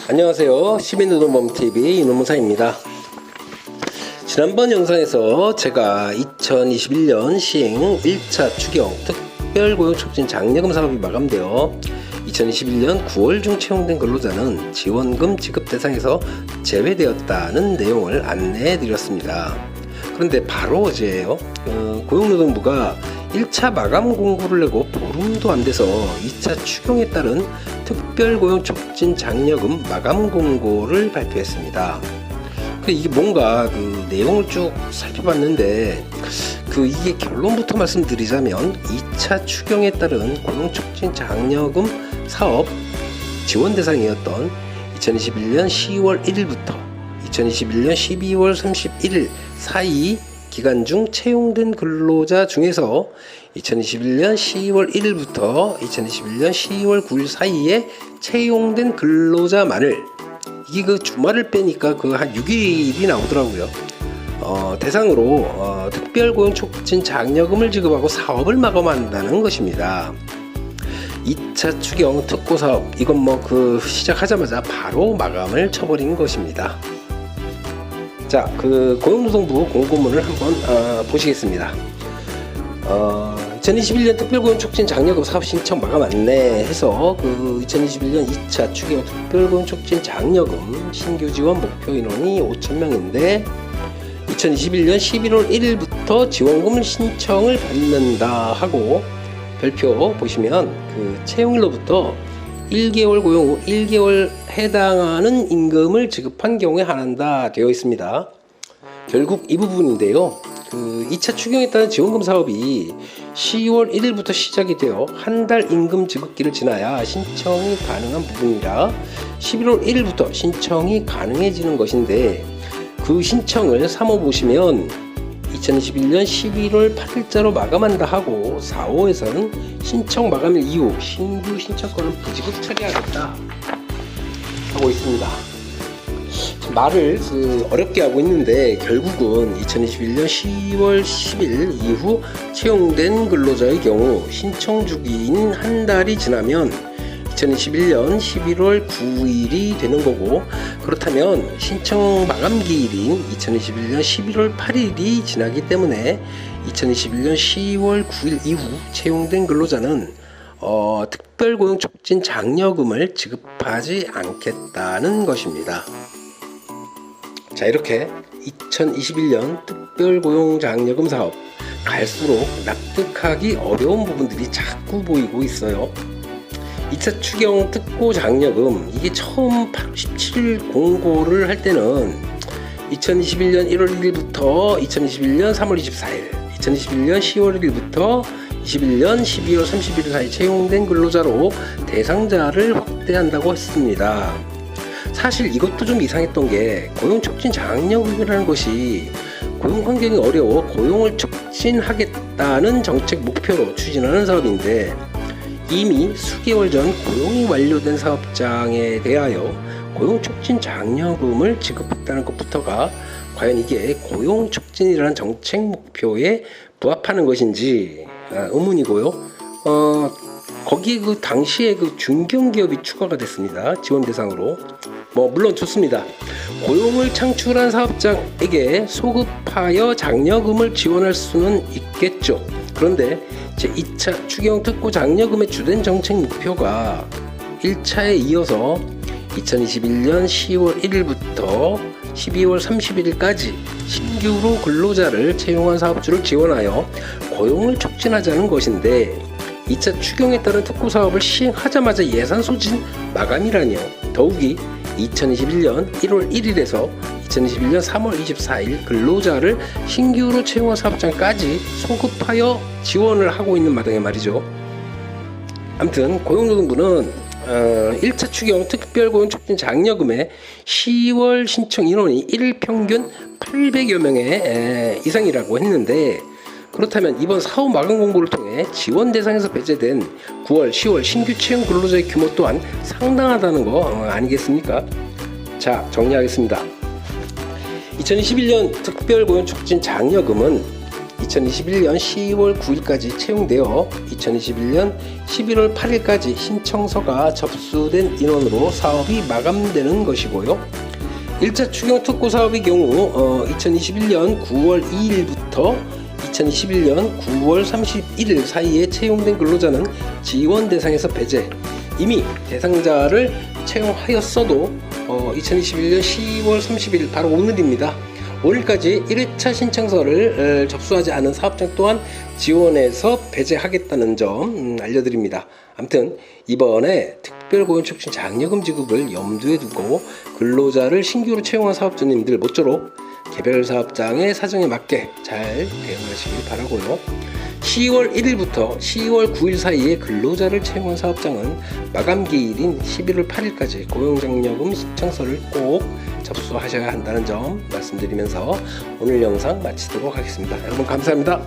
안녕하세요. 시민노동범TV 이노무사입니다. 지난번 영상에서 제가 2021년 시행 1차 추경 특별고용촉진 장려금 사업이 마감되어 2021년 9월 중 채용된 근로자는 지원금 지급 대상에서 제외되었다는 내용을 안내해 드렸습니다. 그런데 바로 어제예요. 고용노동부가 1차 마감 공고를 내고 보름도 안 돼서 2차 추경에 따른 특별고용촉진 장려금 마감 공고를 발표했습니다. 이게 뭔가 내용을 쭉 살펴봤는데 이게 결론부터 말씀드리자면 2차 추경에 따른 고용촉진 장려금 사업 지원 대상이었던 2021년 10월 1일부터 2021년 12월 31일 사이 기간 중 채용된 근로자 중에서 2021년 10월 1일부터 2021년 10월 9일 사이에 채용된 근로자만을, 이게 주말을 빼니까 한 6일이 나오더라고요. 대상으로 특별고용촉진 장려금을 지급하고 사업을 마감한다는 것입니다. 2차 추경 특고사업, 이건 시작하자마자 바로 마감을 쳐버린 것입니다. 자, 고용노동부 공고문을 한번 보시겠습니다. 2021년 특별고용촉진 장려금 사업 신청 마감 안내해서 2021년 2차 추경 특별고용촉진 장려금 신규 지원 목표 인원이 5,000명인데 2021년 11월 1일부터 지원금 신청을 받는다 하고 별표 보시면 채용일로부터 1개월 고용 후 1개월 해당하는 임금을 지급한 경우에 한한다 되어 있습니다. 결국 이 부분인데요. 2차 추경에 따른 지원금 사업이 10월 1일부터 시작이 되어 한 달 임금 지급기를 지나야 신청이 가능한 부분이라 11월 1일부터 신청이 가능해지는 것인데, 그 신청을 3호 보시면 2021년 11월 8일자로 마감한다 하고 4호에서는 신청 마감일 이후 신규 신청권은 부지급 처리하겠다 하고 있습니다. 말을 어렵게 하고 있는데 결국은 2021년 10월 10일 이후 채용된 근로자의 경우 신청 주기인 한 달이 지나면 2021년 11월 9일이 되는 거고, 그렇다면 신청 마감기일인 2021년 11월 8일이 지나기 때문에 2021년 10월 9일 이후 채용된 근로자는 특별고용촉진 장려금을 지급하지 않겠다는 것입니다. 자, 이렇게 2021년 특별고용장려금 사업, 갈수록 납득하기 어려운 부분들이 자꾸 보이고 있어요. 2차 추경 특고 장려금, 이게 처음 8월 17일 공고를 할 때는 2021년 1월 1일부터 2021년 3월 24일, 2021년 10월 1일부터 21년 12월 31일 사이 채용된 근로자로 대상자를 확대한다고 했습니다. 사실 이것도 좀 이상했던 게, 고용촉진 장려금이라는 것이 고용환경이 어려워 고용을 촉진하겠다는 정책 목표로 추진하는 사업인데, 이미 수개월 전 고용이 완료된 사업장에 대하여 고용촉진 장려금을 지급했다는 것부터가 과연 이게 고용촉진이라는 정책 목표에 부합하는 것인지 의문이고요. 거기에 당시에 중견기업이 추가가 됐습니다. 지원 대상으로. 물론 좋습니다. 고용을 창출한 사업장에게 소급하여 장려금을 지원할 수는 있겠죠. 그런데 제2차 추경 특고 장려금의 주된 정책 목표가 1차에 이어서 2021년 10월 1일부터 12월 31일까지 신규로 근로자를 채용한 사업주를 지원하여 고용을 촉진하자는 것인데, 2차 추경에 따른 특고 사업을 시행하자마자 예산 소진 마감이라니요. 더욱이 2021년 1월 1일에서 2021년 3월 24일 근로자를 신규로 채용한 사업장까지 소급하여 지원을 하고 있는 마당에 말이죠. 아무튼 고용노동부는 1차 추경 특별고용촉진 장려금의 10월 신청 인원이 1일 평균 800여 명의 이상이라고 했는데, 그렇다면 이번 사업 마감 공고를 통해 지원 대상에서 배제된 9월, 10월 신규 채용 근로자의 규모 또한 상당하다는 거 아니겠습니까? 자, 정리하겠습니다. 2021년 특별고용촉진 장려금은 2021년 10월 9일까지 채용되어 2021년 11월 8일까지 신청서가 접수된 인원으로 사업이 마감되는 것이고요. 1차 추경 특고 사업의 경우 2021년 9월 2일부터 2021년 9월 31일 사이에 채용된 근로자는 지원 대상에서 배제. 이미 대상자를 채용하였어도 2021년 10월 30일 바로 오늘입니다. 오늘까지 1회차 신청서를 접수하지 않은 사업장 또한 지원에서 배제하겠다는 점 알려드립니다. 아무튼 이번에 특별고용촉진 장려금 지급을 염두에 두고 근로자를 신규로 채용한 사업주님들 모쪼록 개별 사업장의 사정에 맞게 잘 대응하시길 바라고요. 10월 1일부터 10월 9일 사이에 근로자를 채용한 사업장은 마감기일인 11월 8일까지 고용장려금 신청서를 꼭 접수하셔야 한다는 점 말씀드리면서 오늘 영상 마치도록 하겠습니다. 여러분 감사합니다.